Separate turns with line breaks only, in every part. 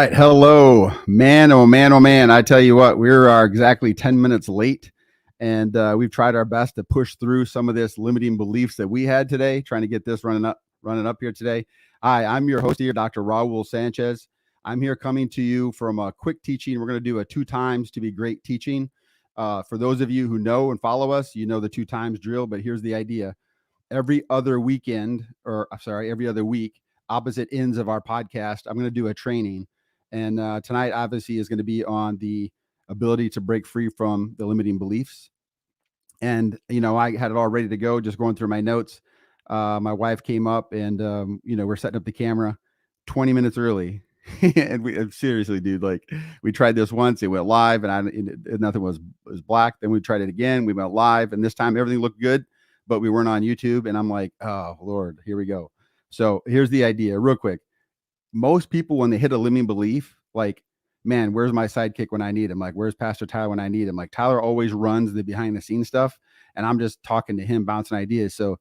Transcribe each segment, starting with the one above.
right. Hello, man. Oh, man. Oh, man. I tell you what, we are exactly 10 minutes late. And we've tried our best to push through some of this limiting beliefs that we had today, trying to get this running up here today. Hi, I'm your host here, Dr. Raul Sanchez. I'm here coming to you from a quick teaching. We're going to do a 2 times to be great teaching. For those of you who know and follow us, you know the 2 times drill, but here's the idea. Every other week, opposite ends of our podcast, I'm going to do a training. And tonight, obviously, is going to be on the ability to break free from the limiting beliefs. And, I had it all ready to go, just going through my notes. My wife came up and, we're setting up the camera 20 minutes early. And we seriously, dude, like we tried this once, it went live and nothing was black. Then we tried it again. We went live and this time everything looked good, but we weren't on YouTube. And I'm like, oh Lord, here we go. So here's the idea real quick. Most people, when they hit a limiting belief, like, man, where's my sidekick when I need him? Like, where's Pastor Tyler when I need him? Like, Tyler always runs the behind the scenes stuff. And I'm just talking to him, bouncing ideas. So,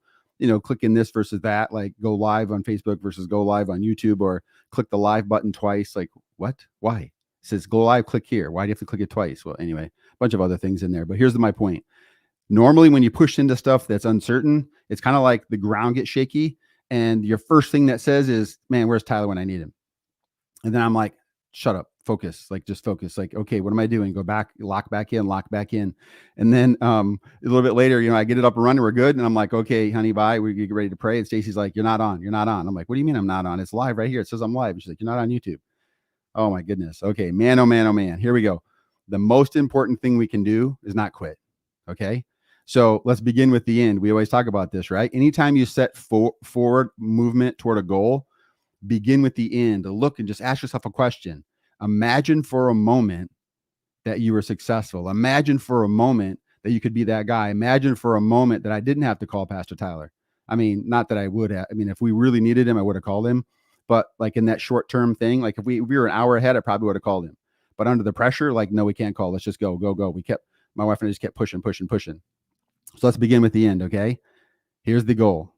clicking this versus that, like go live on Facebook versus go live on YouTube, or click the live button twice. Like, what? Why? It says go live, click here. Why do you have to click it twice? Well, anyway, a bunch of other things in there. But here's my point. Normally, when you push into stuff that's uncertain, it's kind of like the ground gets shaky. And your first thing that says is, man, where's Tyler when I need him? And then I'm like, shut up, focus, like just focus. Like, okay, what am I doing? Go back, lock back in. And then a little bit later, I get it up and running. We're good. And I'm like, okay, honey, bye. We get ready to pray. And Stacy's like, you're not on. I'm like, what do you mean I'm not on? It's live right here. It says I'm live. And she's like, you're not on YouTube. Oh my goodness. Okay, man, oh man, oh man. Here we go. The most important thing we can do is not quit. Okay. So let's begin with the end. We always talk about this, right? Anytime you set forward movement toward a goal, begin with the end. Look and just ask yourself a question. Imagine for a moment that you were successful. Imagine for a moment that you could be that guy. Imagine for a moment that I didn't have to call Pastor Tyler. I mean, not that I would have. I mean, if we really needed him, I would have called him. But like in that short-term thing, like if we were an hour ahead, I probably would have called him. But under the pressure, like, no, we can't call. Let's just go. My wife and I just kept pushing. So let's begin with the end, okay? Here's the goal.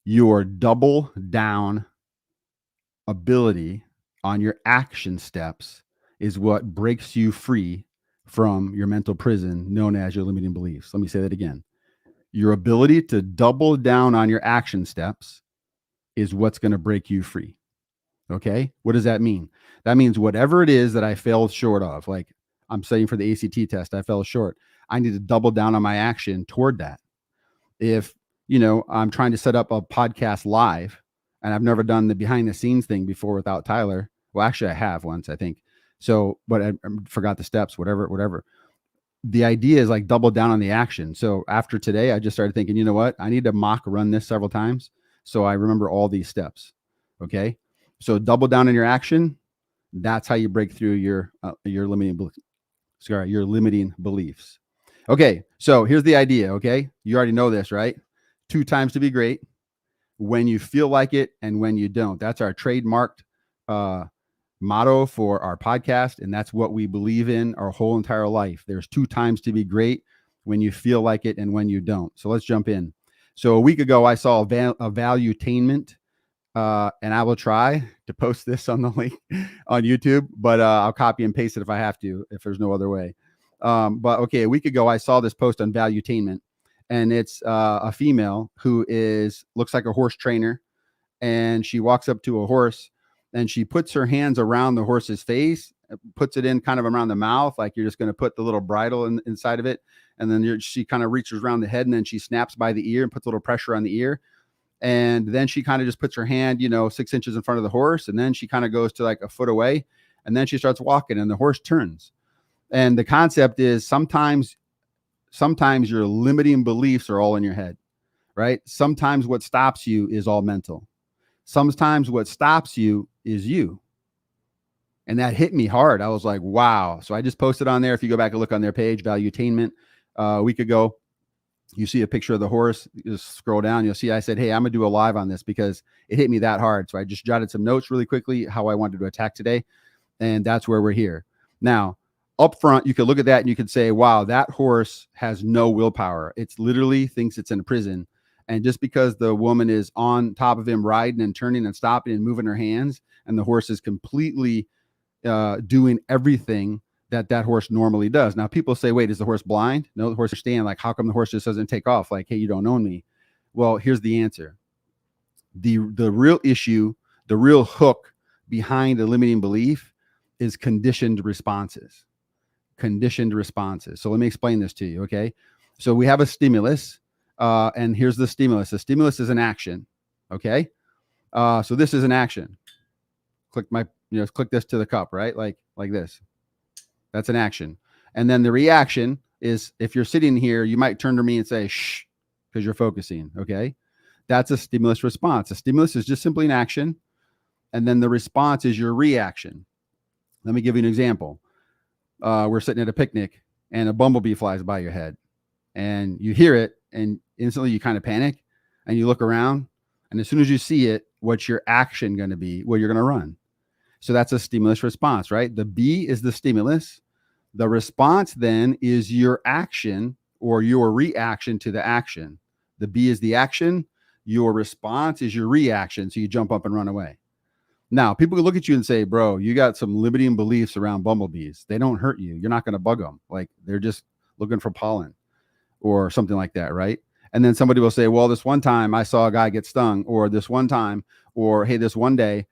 Your double down ability on your action steps is what breaks you free from your mental prison known as your limiting beliefs. Let me say that again. Your ability to double down on your action steps is what's going to break you free. Okay? What does that mean? That means whatever it is that I failed short of, like I'm studying for the ACT test, I fell short. I need to double down on my action toward that. If, I'm trying to set up a podcast live and I've never done the behind the scenes thing before without Tyler. Well, actually I have once, I think. So, but I forgot the steps, whatever. The idea is like double down on the action. So after today, I just started thinking, you know what? I need to mock run this several times. So I remember all these steps. Okay. So double down on your action. That's how you break through your limiting beliefs. Okay. So here's the idea. Okay. You already know this, right? 2 times to be great. When you feel like it and when you don't. That's our trademarked motto for our podcast. And that's what we believe in our whole entire life. There's 2 times to be great: when you feel like it and when you don't. So let's jump in. So a week ago, I saw a valuetainment, and I will try to post this on the link on YouTube, but I'll copy and paste it if I have to, if there's no other way. But okay, a week ago, I saw this post on valuetainment, and it's a female who looks like a horse trainer, and she walks up to a horse and she puts her hands around the horse's face, puts it in kind of around the mouth, like you're just going to put the little bridle inside of it. And then she kind of reaches around the head, and then she snaps by the ear and puts a little pressure on the ear. And then she kind of just puts her hand, 6 inches in front of the horse. And then she kind of goes to like a foot away, and then she starts walking and the horse turns. And the concept is sometimes your limiting beliefs are all in your head, right? Sometimes what stops you is all mental. Sometimes what stops you is you. And that hit me hard. I was like, wow. So I just posted on there. If you go back and look on their page, Valuetainment, a week ago, you see a picture of the horse. You just scroll down. You'll see I said, hey, I'm going to do a live on this because it hit me that hard. So I just jotted some notes really quickly, how I wanted to attack today. And that's where we're here. Now, up front, you could look at that and you could say, wow, that horse has no willpower. It's literally thinks it's in a prison. And just because the woman is on top of him riding and turning and stopping and moving her hands, and the horse is completely doing everything that horse normally does. Now people say, wait, is the horse blind? No, the horse understands. Like, how come the horse just doesn't take off? Like, hey, you don't own me. Well, here's the answer. The real issue, the real hook behind the limiting belief is conditioned responses. Conditioned responses. So let me explain this to you. Okay. So we have a stimulus, and here's the stimulus. The stimulus is an action. Okay. So this is an action. Click click this to the cup, right? Like this. That's an action. And then the reaction is, if you're sitting here, you might turn to me and say, shh, because you're focusing. Okay. That's a stimulus response. A stimulus is just simply an action. And then the response is your reaction. Let me give you an example. We're sitting at a picnic and a bumblebee flies by your head, and you hear it, and instantly you kind of panic and you look around. And as soon as you see it, what's your action going to be? Well, you're going to run. So that's a stimulus response, right? The B is the stimulus. The response then is your action or your reaction to the action. The B is the action. Your response is your reaction. So you jump up and run away. Now, people can look at you and say, bro, you got some limiting beliefs around bumblebees. They don't hurt you. You're not going to bug them. Like, they're just looking for pollen or something like that, right? And then somebody will say, well, this one time I saw a guy get stung, or this one time, or hey, this one day.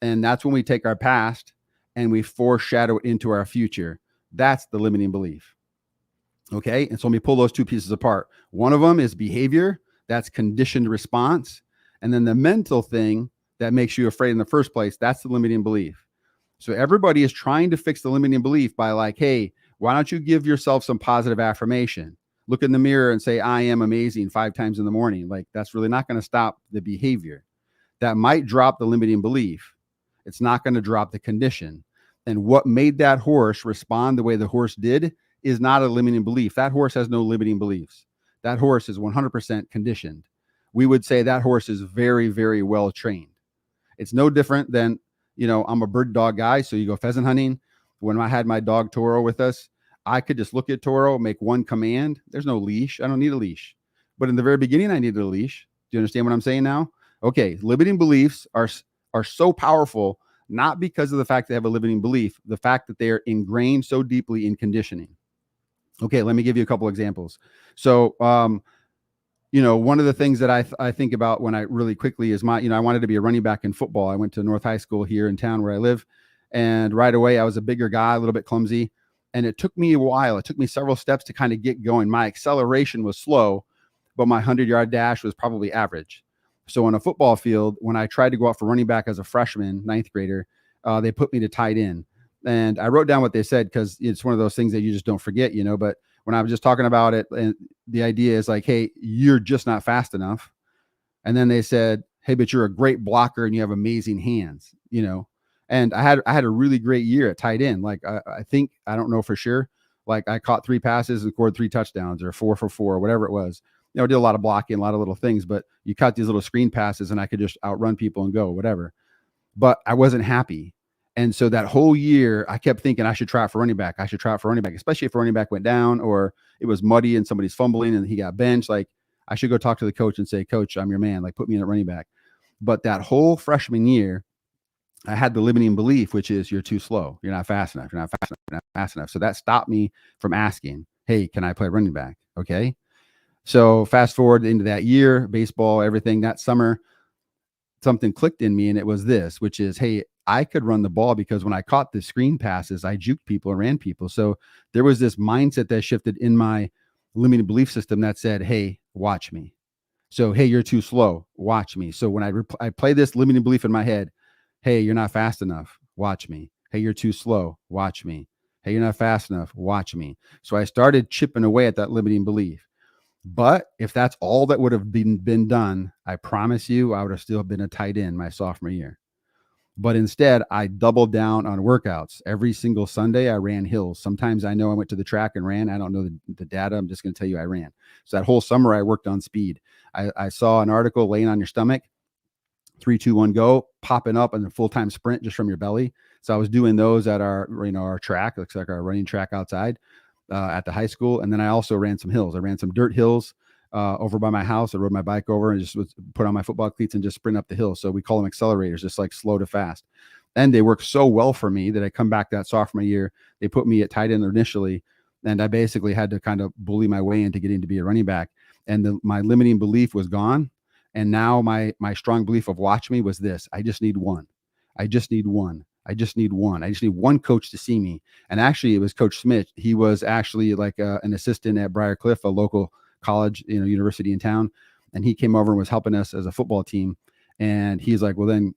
And that's when we take our past and we foreshadow it into our future. That's the limiting belief. Okay. And so let me pull those two pieces apart. One of them is behavior. That's conditioned response. And then the mental thing that makes you afraid in the first place, that's the limiting belief. So everybody is trying to fix the limiting belief by like, hey, why don't you give yourself some positive affirmation? Look in the mirror and say, I am amazing 5 times in the morning. Like, that's really not going to stop the behavior. That might drop the limiting belief. It's not going to drop the condition. And what made that horse respond the way the horse did is not a limiting belief. That horse has no limiting beliefs. That horse is 100% conditioned. We would say that horse is very, very well trained. It's no different than, I'm a bird dog guy. So you go pheasant hunting. When I had my dog Toro with us, I could just look at Toro, make one command. There's no leash. I don't need a leash. But in the very beginning, I needed a leash. Do you understand what I'm saying now? Okay. Limiting beliefs are so powerful, not because of the fact they have a limiting belief, the fact that they are ingrained so deeply in conditioning. Okay. Let me give you a couple examples. So, one of the things that I think about when I really quickly is I wanted to be a running back in football. I went to North High School here in town where I live. And right away, I was a bigger guy, a little bit clumsy. And it took me a while. It took me several steps to kind of get going. My acceleration was slow, but my 100-yard dash was probably average. So on a football field, when I tried to go out for running back as a freshman, 9th grader, they put me to tight end. And I wrote down what they said because it's one of those things that you just don't forget, But when I was just talking about it, and the idea is like, hey, you're just not fast enough. And then they said, hey, but you're a great blocker and you have amazing hands, And I had a really great year at tight end. Like I think, I don't know for sure. Like I caught 3 passes and scored 3 touchdowns, or 4 for 4, whatever it was. I did a lot of blocking, a lot of little things, but you caught these little screen passes and I could just outrun people and go, whatever. But I wasn't happy. And so that whole year I kept thinking I should try out for running back. I should try out for running back, especially if a running back went down or it was muddy and somebody's fumbling and he got benched. Like, I should go talk to the coach and say, coach, I'm your man. Like, put me in at running back. But that whole freshman year, I had the limiting belief, which is you're too slow. You're not fast enough. You're not fast enough. You're not fast enough. So that stopped me from asking, hey, can I play running back? Okay. So fast forward into that year, baseball, everything, that summer, something clicked in me, and it was this, which is, hey, I could run the ball because when I caught the screen passes, I juked people and ran people. So there was this mindset that shifted in my limiting belief system that said, hey, watch me. So, hey, you're too slow. Watch me. So when I play this limiting belief in my head, hey, you're not fast enough. Watch me. Hey, you're too slow. Watch me. Hey, you're not fast enough. Watch me. So I started chipping away at that limiting belief. But if that's all that would have been done, I promise you, I would have still been a tight end my sophomore year. But instead, I doubled down on workouts. Every single Sunday, I ran hills. Sometimes I know I went to the track and ran. I don't know the data. I'm just going to tell you I ran. So that whole summer, I worked on speed. I saw an article, laying on your stomach, 3, 2, 1, go, popping up in a full-time sprint just from your belly. So I was doing those at our track, looks like our running track outside at the high school. And then I also ran some hills. I ran some dirt hills over by my house. I rode my bike over and just put on my football cleats and just sprint up the hill. So we call them accelerators, just like slow to fast. And they worked so well for me that I come back that sophomore year. They put me at tight end initially, and I basically had to kind of bully my way into getting to be a running back. And my limiting belief was gone. And now my strong belief of watch me was this: I just need one. I just need one. I just need one. I just need one coach to see me. And actually, it was Coach Smith. He was actually like an assistant at Briarcliff, a local college, university in town. And he came over and was helping us as a football team. And he's like, well, then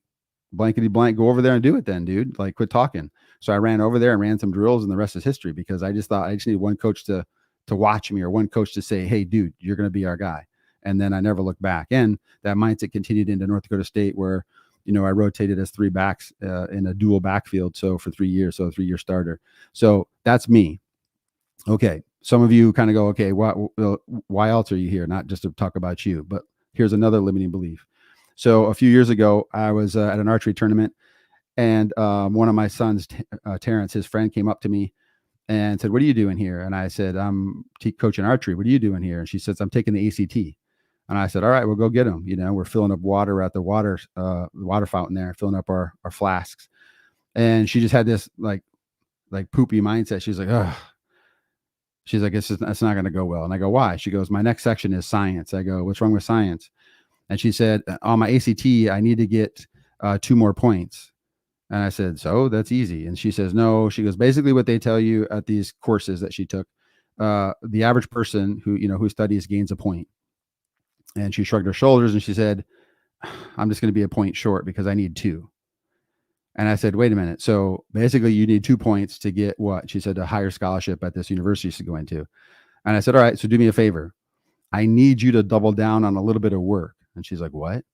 blankety blank, go over there and do it then, dude. Like, quit talking. So I ran over there and ran some drills, and the rest is history, because I just thought I just need one coach to watch me, or one coach to say, hey, dude, you're going to be our guy. And then I never looked back. And that mindset continued into North Dakota State, where, I rotated as 3 backs in a dual backfield. So for 3 years, so a 3-year starter. So that's me. Okay. Some of you kind of go, okay, why else are you here? Not just to talk about you, but here's another limiting belief. So a few years ago, I was at an archery tournament, and one of my sons, Terrence, his friend, came up to me and said, what are you doing here? And I said, I'm coaching archery. What are you doing here? And she says, I'm taking the ACT. And I said, all right, we'll go get them. We're filling up water at the water fountain there, filling up our flasks. And she just had this like poopy mindset. She's like, ugh. She's like, it's not going to go well. And I go, why? She goes, my next section is science. I go, what's wrong with science? And she said, on my ACT, I need to get 2 more points. And I said, so that's easy. And she says, no. She goes, basically what they tell you at these courses that she took, the average person who studies gains a point. And she shrugged her shoulders and she said, I'm just going to be a point short because I need 2. And I said, wait a minute. So basically you need 2 points to get what? She said, a higher scholarship at this university she's going to. And I said, all right, so do me a favor. I need you to double down on a little bit of work. And she's like, what?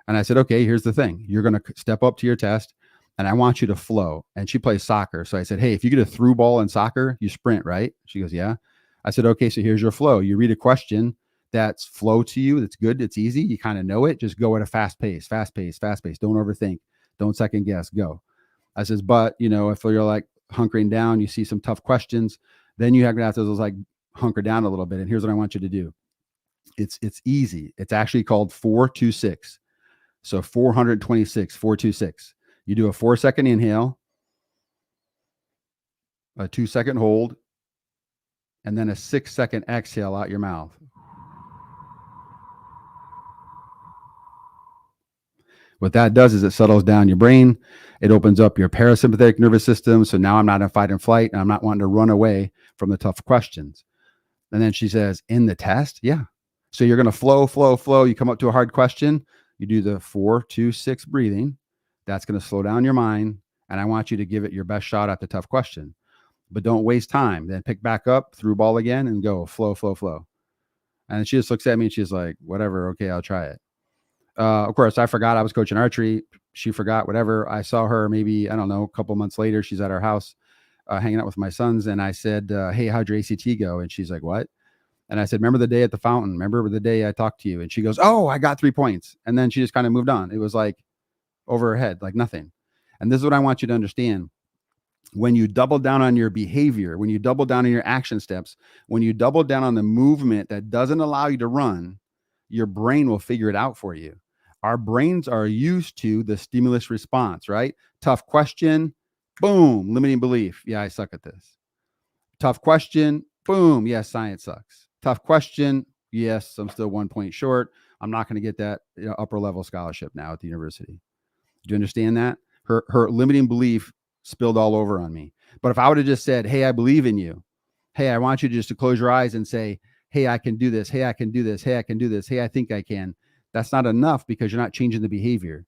And I said, okay, here's the thing. You're going to step up to your test, and I want you to flow. And she plays soccer. So I said, hey, if you get a through ball in soccer, you sprint, right? She goes, yeah. I said, okay, so here's your flow. You read a question that's flow to you. That's good. It's easy. You kind of know it. Just go at a fast pace. Don't overthink. Don't second guess. Go. I says, but if you're like hunkering down, you see some tough questions, then you have to like hunker down a little bit. And here's what I want you to do. It's easy. It's actually called 4-2-6. So 426, 4-2-6. You do a 4-second inhale, a 2-second hold, and then a 6-second exhale out your mouth. What that does is it settles down your brain. It opens up your parasympathetic nervous system. So now I'm not in fight and flight, and I'm not wanting to run away from the tough questions. And then she says, in the test? Yeah. So you're going to flow. You come up to a hard question. You do the 4-2-6 breathing. That's going to slow down your mind. And I want you to give it your best shot at the tough question. But don't waste time. Then pick back up, through ball again, and go flow. And she just looks at me and she's like, whatever. Okay, I'll try it. Of course, I forgot I was coaching archery. She forgot, whatever. I saw her maybe, I don't know, a couple months later. She's at our house hanging out with my sons. And I said, hey, how'd your ACT go? And she's like, what? And I said, remember the day at the fountain? Remember the day I talked to you? And she goes, oh, I got 3 points. And then she just kind of moved on. It was like over her head, like nothing. And this is what I want you to understand. When you double down on your behavior, when you double down on your action steps, when you double down on the movement that doesn't allow you to run, your brain will figure it out for you. Our brains are used to the stimulus response, right? Tough question, boom, limiting belief. Yeah, I suck at this. Tough question, boom, yes, science sucks. Tough question, yes, I'm still 1 point short. I'm not going to get that upper level scholarship now at the university. Do you understand that? Her limiting belief spilled all over on me. But if I would have just said, hey, I believe in you. Hey, I want you just to close your eyes and say, hey, I can do this. Hey, I can do this. Hey, I can do this. Hey, I think I can. That's not enough, because you're not changing the behavior.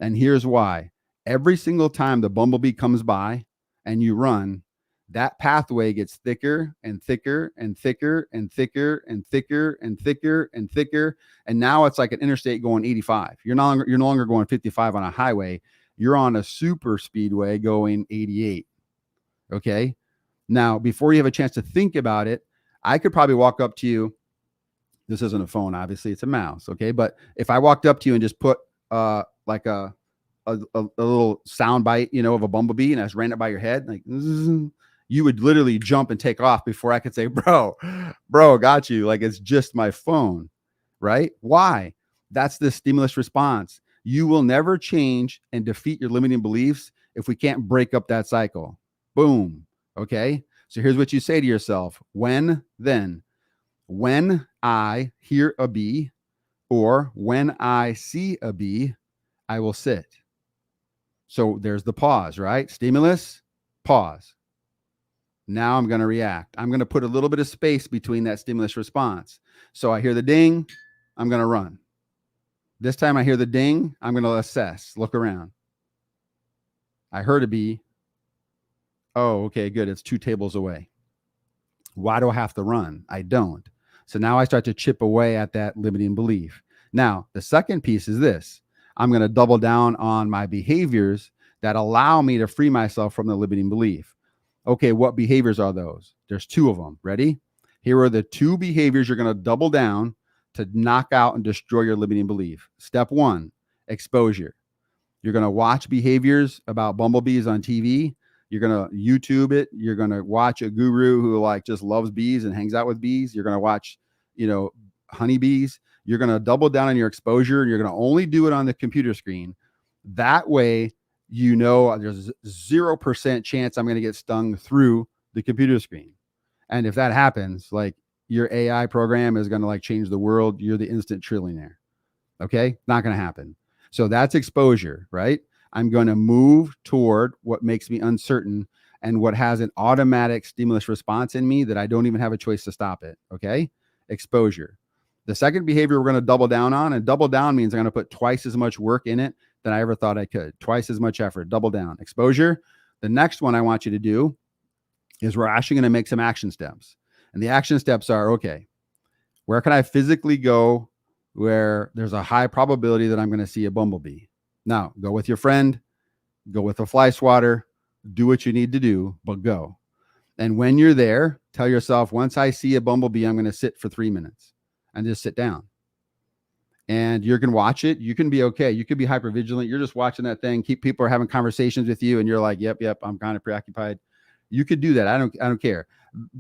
And here's why. Every single time the bumblebee comes by and you run, that pathway gets thicker and thicker and thicker and thicker and thicker and thicker and thicker. And now it's like an interstate going 85. You're no longer going 55 on a highway. You're on a super speedway going 88. Okay. Now, before you have a chance to think about it, I could probably walk up to you. This isn't a phone, obviously, it's a mouse. Okay. But if I walked up to you and just put like a little sound bite, of a bumblebee, and I just ran it by your head, like, you would literally jump and take off before I could say, bro, got you. Like, it's just my phone, right? Why? That's the stimulus response. You will never change and defeat your limiting beliefs if we can't break up that cycle? Boom. Okay. So here's what you say to yourself. When I hear a bee or when I see a bee, I will sit. So there's the pause, right? Stimulus, pause. Now I'm going to react. I'm going to put a little bit of space between that stimulus response. So I hear the ding, I'm going to run. This time I hear the ding, I'm going to assess, look around. I heard a bee. Oh, okay, good. It's 2 tables away. Why do I have to run? I don't. So now I start to chip away at that limiting belief. Now, the second piece is this. I'm going to double down on my behaviors that allow me to free myself from the limiting belief. Okay, what behaviors are those? There's 2 of them. Ready? Here are the 2 behaviors you're going to double down to knock out and destroy your limiting belief. Step 1, exposure. You're going to watch behaviors about bumblebees on TV. You're going to YouTube it. You're going to watch a guru who like just loves bees and hangs out with bees. You're going to watch, honeybees. You're going to double down on your exposure. You're going to only do it on the computer screen. That way, there's 0% chance I'm going to get stung through the computer screen. And if that happens, like your AI program is going to like change the world. You're the instant trillionaire. Okay. Not going to happen. So that's exposure, right? I'm going to move toward what makes me uncertain and what has an automatic stimulus response in me that I don't even have a choice to stop it. Okay. Exposure. The second behavior we're going to double down on, and double down means I'm going to put twice as much work in it than I ever thought I could. Twice as much effort, double down. Exposure. The next one I want you to do is we're actually going to make some action steps. And the action steps are, okay, where can I physically go where there's a high probability that I'm going to see a bumblebee? Now, go with your friend, go with a fly swatter, do what you need to do, but go. And when you're there, tell yourself, once I see a bumblebee, I'm going to sit for 3 minutes and just sit down. And you can watch it. You can be okay. You could be hyper vigilant. You're just watching that thing. People are having conversations with you and you're like, yep, I'm kind of preoccupied. You could do that. I don't care.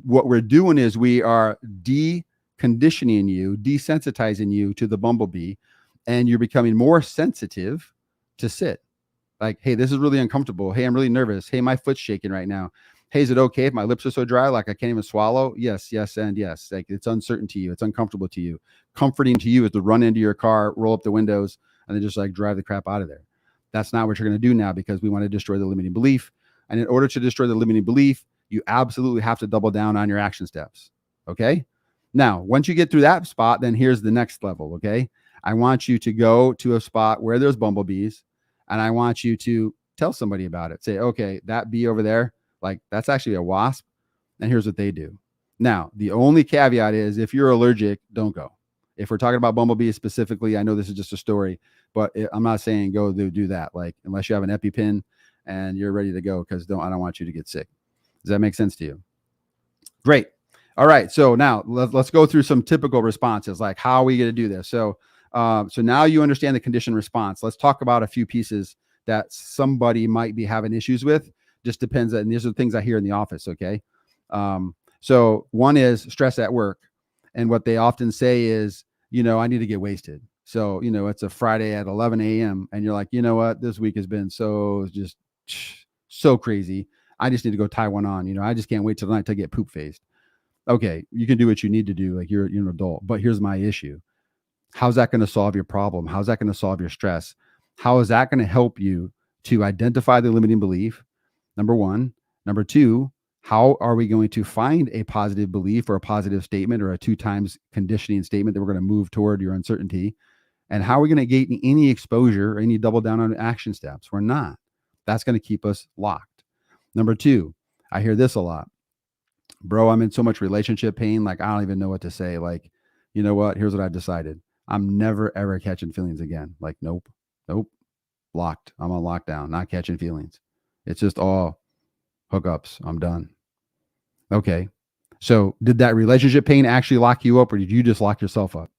What we're doing is we are deconditioning you, desensitizing you to the bumblebee, and you're becoming more sensitive to sit. Like, hey, this is really uncomfortable. Hey, I'm really nervous. Hey, my foot's shaking right now. Hey, is it okay if my lips are so dry, like I can't even swallow? Yes, and yes. Like it's uncertain to you. It's uncomfortable to you. Comforting to you is to run into your car, roll up the windows, and then just like drive the crap out of there. That's not what you're going to do now because we want to destroy the limiting belief. And in order to destroy the limiting belief, you absolutely have to double down on your action steps. Okay. Now, once you get through that spot, then here's the next level. Okay. I want you to go to a spot where there's bumblebees, and I want you to tell somebody about it. Say, okay, that bee over there, like that's actually a wasp. And here's what they do. Now, the only caveat is if you're allergic, don't go. If we're talking about bumblebees specifically, I know this is just a story, but I'm not saying go do that. Like unless you have an EpiPen and you're ready to go, because I don't want you to get sick. Does that make sense to you? Great. All right. So now let's go through some typical responses. Like how are we going to do this? So now you understand the conditioned response. Let's talk about a few pieces that somebody might be having issues with. Just depends. And these are the things I hear in the office. Okay. So one is stress at work. And what they often say is, I need to get wasted. So, it's a Friday at 11 a.m. and you're like, you know what? This week has been so crazy. I just need to go tie one on. I just can't wait till tonight to get poop faced. Okay. You can do what you need to do. Like you're an adult, but here's my issue. How's that going to solve your problem? How's that going to solve your stress? How is that going to help you to identify the limiting belief? Number one. Number two, how are we going to find a positive belief or a positive statement or a 2 times conditioning statement that we're going to move toward your uncertainty? And how are we going to gain any exposure or any double down on action steps? We're not. That's going to keep us locked. Number two, I hear this a lot. Bro, I'm in so much relationship pain. Like, I don't even know what to say. Like, you know what? Here's what I've decided. I'm never, ever catching feelings again. Like, nope. Locked. I'm on lockdown, not catching feelings. It's just all hookups. I'm done. Okay. So did that relationship pain actually lock you up, or did you just lock yourself up?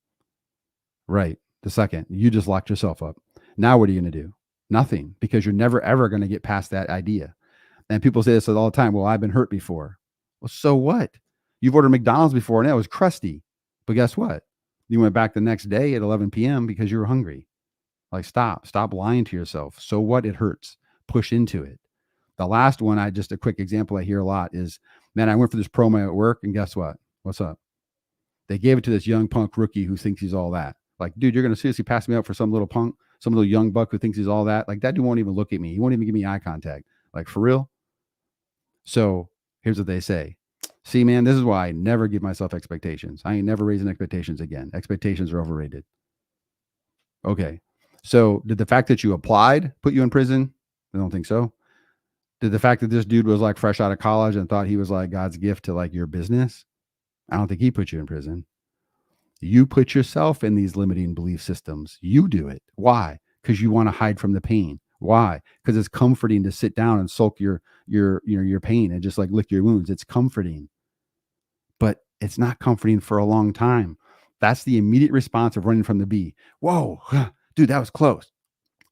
Right. The second, you just locked yourself up. Now what are you going to do? Nothing, because you're never, ever going to get past that idea. And people say this all the time. Well, I've been hurt before. Well, so what? You've ordered McDonald's before and it was crusty. But guess what? You went back the next day at 11 p.m. because you were hungry. Like, stop lying to yourself. So what? It hurts. Push into it. The last one, a quick example I hear a lot is, man, I went for this promo at work, and guess what? What's up? They gave it to this young punk rookie who thinks he's all that. Like, dude, you're going to seriously pass me up for some little punk, some little young buck who thinks he's all that? Like, that dude won't even look at me. He won't even give me eye contact. Like, for real? So here's what they say. See, man, this is why I never give myself expectations. I ain't never raising expectations again. Expectations are overrated. Okay. So did the fact that you applied put you in prison? I don't think so. Did the fact that this dude was like fresh out of college and thought he was like God's gift to like your business? I don't think he put you in prison. You put yourself in these limiting belief systems. You do it. Why? Because you want to hide from the pain. Why? Because it's comforting to sit down and sulk your pain and just like lick your wounds. It's comforting, but it's not comforting for a long time. That's the immediate response of running from the bee. Whoa, dude, that was close.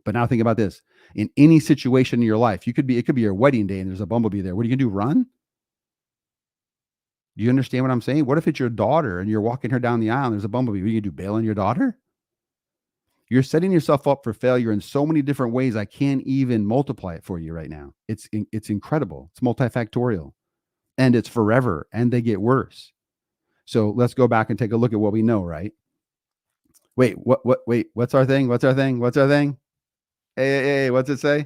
But now think about this. In any situation in your life, it could be your wedding day and there's a bumblebee there. What are you gonna do? Run? Do you understand what I'm saying? What if it's your daughter and you're walking her down the aisle and there's a bumblebee? What are you gonna do? Bail on your daughter? You're setting yourself up for failure in so many different ways. I can't even multiply it for you right now. It's incredible. It's multifactorial, and it's forever, and they get worse. So let's go back and take a look at what we know, right? Wait, what's our thing? What's our thing? What's our thing? Hey, what's it say?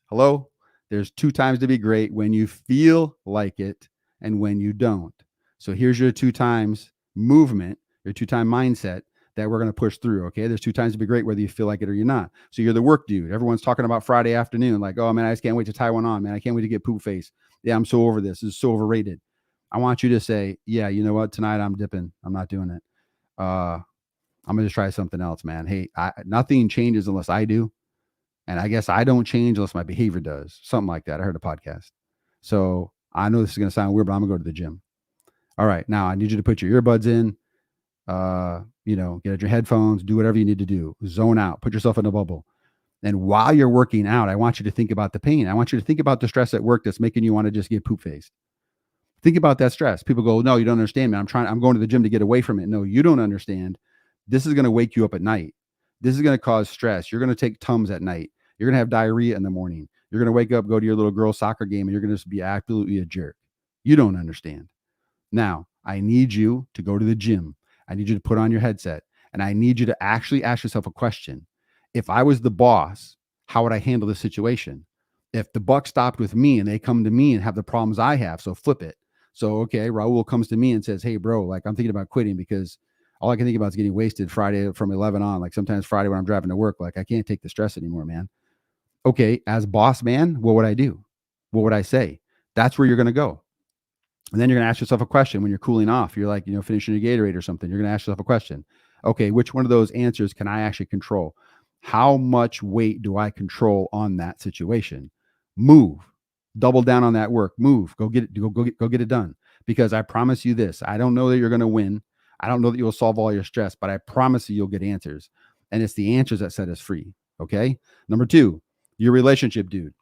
Hello? There's 2 times to be great: when you feel like it and when you don't. So here's your 2 times movement, your 2-time mindset that we're going to push through. Okay. There's 2 times to be great, whether you feel like it or you're not. So you're the work dude. Everyone's talking about Friday afternoon. Like, oh man, I just can't wait to tie one on, man. I can't wait to get poop face. Yeah. I'm so over this. This is so overrated. I want you to say, yeah, you know what? Tonight I'm dipping. I'm not doing it. I'm going to just try something else, man. Hey, nothing changes unless I do. And I guess I don't change unless my behavior does. Something like that. I heard a podcast. So I know this is going to sound weird, but I'm gonna go to the gym. All right. Now I need you to put your earbuds in, get your headphones, do whatever you need to do, zone out, put yourself in a bubble. And while you're working out, I want you to think about the pain. I want you to think about the stress at work that's making you want to just get poop faced. Think about that stress. People go, no, you don't understand, man. I'm going to the gym to get away from it. No, you don't understand. This is going to wake you up at night. This is going to cause stress. You're going to take Tums at night. You're going to have diarrhea in the morning. You're going to wake up, go to your little girl's soccer game, and you're going to just be absolutely a jerk. You don't understand. Now, I need you to go to the gym. I need you to put on your headset, and I need you to actually ask yourself a question. If I was the boss, how would I handle this situation? If the buck stopped with me and they come to me and have the problems I have, so flip it. So, okay, Raul comes to me and says, hey, bro, like I'm thinking about quitting because all I can think about is getting wasted Friday from 11 on. Like sometimes Friday when I'm driving to work, like I can't take the stress anymore, man. Okay, as boss man, what would I do? What would I say? That's where you're going to go. And then you're going to ask yourself a question when you're cooling off. You're like, finishing your Gatorade or something. You're going to ask yourself a question. Okay, which one of those answers can I actually control? How much weight do I control on that situation? Move. Double down on that work. Move. Go get it. Go get it done. Because I promise you this. I don't know that you're going to win. I don't know that you'll solve all your stress, but I promise you you'll get answers. And it's the answers that set us free. Okay. Number 2, your relationship dude.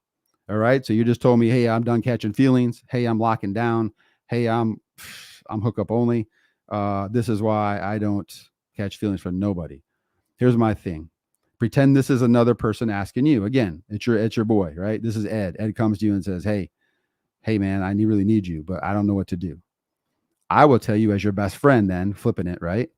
All right. So you just told me, hey, I'm done catching feelings. Hey, I'm locking down. Hey, I'm hookup only. This is why I don't catch feelings from nobody. Here's my thing. Pretend this is another person asking you. Again, it's your boy, right? This is Ed. Ed comes to you and says, hey man, I really need you, but I don't know what to do. I will tell you as your best friend then, flipping it, right?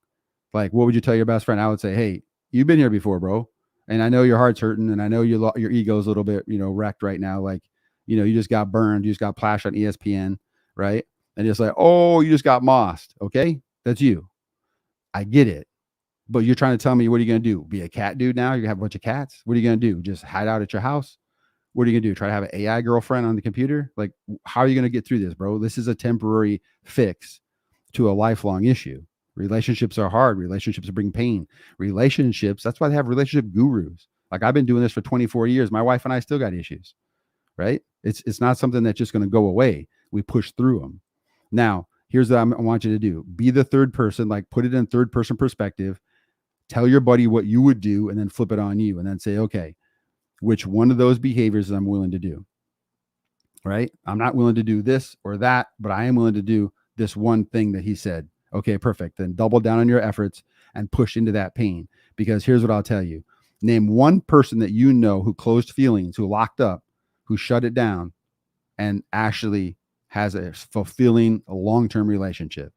Like, what would you tell your best friend? I would say, hey, you've been here before, bro. And I know your heart's hurting, and I know your ego's a little bit, wrecked right now. Like, you just got burned. You just got plashed on ESPN, right? And it's like, oh, you just got mossed. Okay, that's you. I get it. But you're trying to tell me, what are you going to do? Be a cat dude now? You're going to have a bunch of cats? What are you going to do? Just hide out at your house? What are you going to do? Try to have an AI girlfriend on the computer? Like, how are you going to get through this, bro? This is a temporary fix to a lifelong issue. Relationships are hard. Relationships bring pain. Relationships, that's why they have relationship gurus. Like, I've been doing this for 24 years. My wife and I still got issues, right? It's not something that's just going to go away. We push through them. Now, here's what I want you to do. Be the third person, like put it in third person perspective. Tell your buddy what you would do and then flip it on you and then say, okay, which one of those behaviors I'm willing to do, right? I'm not willing to do this or that, but I am willing to do this one thing that he said. Okay, perfect. Then double down on your efforts and push into that pain. Because here's what I'll tell you. Name one person that you know who closed feelings, who locked up, who shut it down and actually has a fulfilling long-term relationship?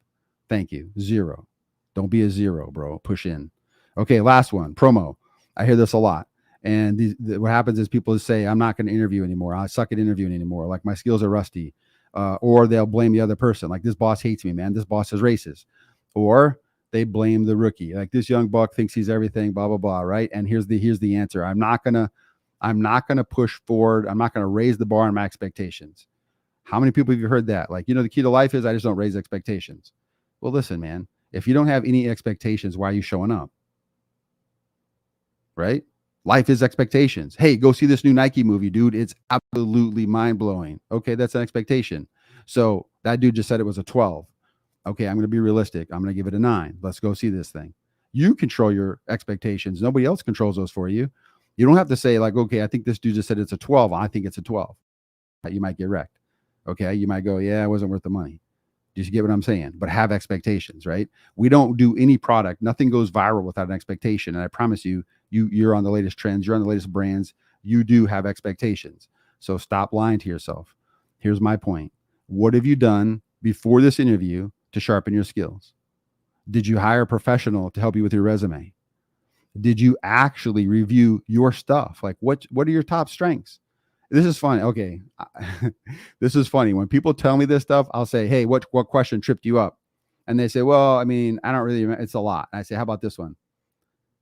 Thank you. 0. Don't be a 0, bro. Push in. Okay, last one, promo. I hear this a lot. And what happens is people say, I'm not going to interview anymore. I suck at interviewing anymore. Like, my skills are rusty. Or they'll blame the other person. Like, this boss hates me, man. This boss is racist. Or they blame the rookie. Like, this young buck thinks he's everything, blah, blah, blah, right? And here's the answer. I'm not gonna push forward. I'm not gonna raise the bar on my expectations. How many people have you heard that? Like, the key to life is I just don't raise expectations. Well, listen, man, if you don't have any expectations, why are you showing up? Right? Life is expectations. Hey, go see this new Nike movie, dude. It's absolutely mind-blowing. Okay, that's an expectation. So that dude just said it was a 12. Okay, I'm going to be realistic. I'm going to give it a 9. Let's go see this thing. You control your expectations. Nobody else controls those for you. You don't have to say, like, okay, I think this dude just said it's a 12. I think it's a 12. You might get wrecked. Okay, you might go, yeah, it wasn't worth the money. Do you get what I'm saying? But have expectations, right? We don't do any product. Nothing goes viral without an expectation. And I promise you, you're on the latest trends. You're on the latest brands. You do have expectations. So stop lying to yourself. Here's my point. What have you done before this interview to sharpen your skills? Did you hire a professional to help you with your resume? Did you actually review your stuff? Like, what are your top strengths? This is funny. Okay. This is funny. When people tell me this stuff, I'll say, hey, what question tripped you up? And they say, well, I mean, I don't really, it's a lot. And I say, how about this one?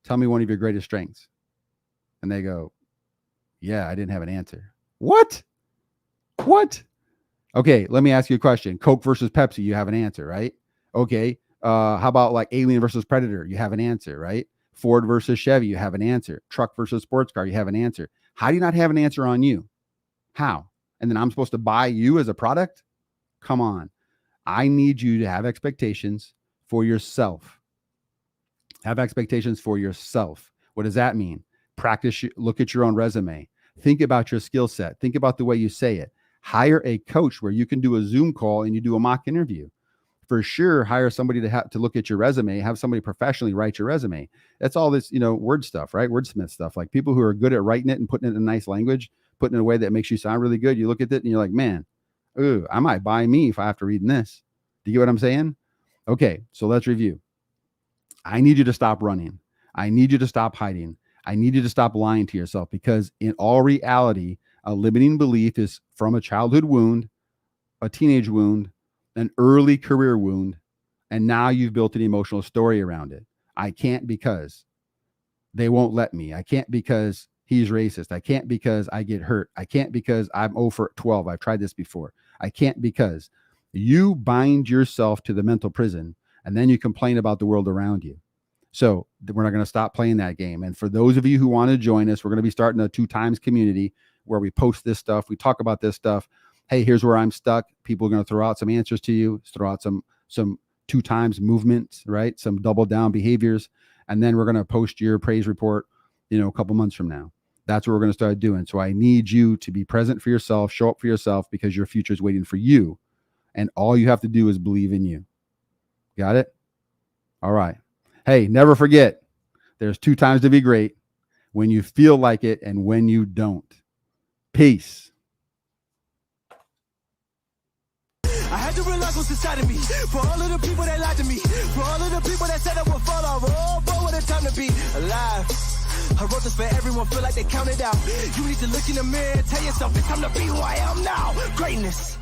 Tell me one of your greatest strengths. And they go, yeah, I didn't have an answer. What? Okay, let me ask you a question. Coke versus Pepsi, you have an answer, right? Okay. How about like Alien versus Predator? You have an answer, right? Ford versus Chevy, you have an answer. Truck versus sports car, you have an answer. How do you not have an answer on you? How? And then I'm supposed to buy you as a product? Come on. I need you to have expectations for yourself. Have expectations for yourself. What does that mean? Practice, look at your own resume. Think about your skill set. Think about the way you say it. Hire a coach where you can do a Zoom call and you do a mock interview. For sure, hire somebody to look at your resume, have somebody professionally write your resume. That's all this, word stuff, right? Wordsmith stuff. Like, people who are good at writing it and putting it in a nice language, putting it in a way that makes you sound really good. You look at it and you're like, man, ooh, I might buy me if I have to read this. Do you get what I'm saying? Okay, so let's review. I need you to stop running. I need you to stop hiding. I need you to stop lying to yourself, because in all reality, a limiting belief is from a childhood wound, a teenage wound, an early career wound, and now you've built an emotional story around it. I can't because they won't let me. I can't because he's racist. I can't because I get hurt. I can't because I'm 0 for 12. I've tried this before. I can't because you bind yourself to the mental prison, and then you complain about the world around you. So we're not going to stop playing that game. And for those of you who want to join us, we're going to be starting a 2Times community where we post this stuff. We talk about this stuff. Hey, here's where I'm stuck. People are going to throw out some answers to you, throw out some 2Times movements, right? Some double down behaviors. And then we're going to post your praise report, a couple months from now. That's what we're going to start doing. So I need you to be present for yourself, show up for yourself, because your future is waiting for you. And all you have to do is believe in you. Got it? All right. Hey, never forget, there's 2 times to be great: when you feel like it and when you don't. Peace.
I had to realize what's inside of me. For all of the people that lied to me, for all of the people that said I would fall off. Oh, but what a time to be alive. I wrote this for everyone, feel like they counted out. You need to look in the mirror and tell yourself it's time to be who I am now. Greatness.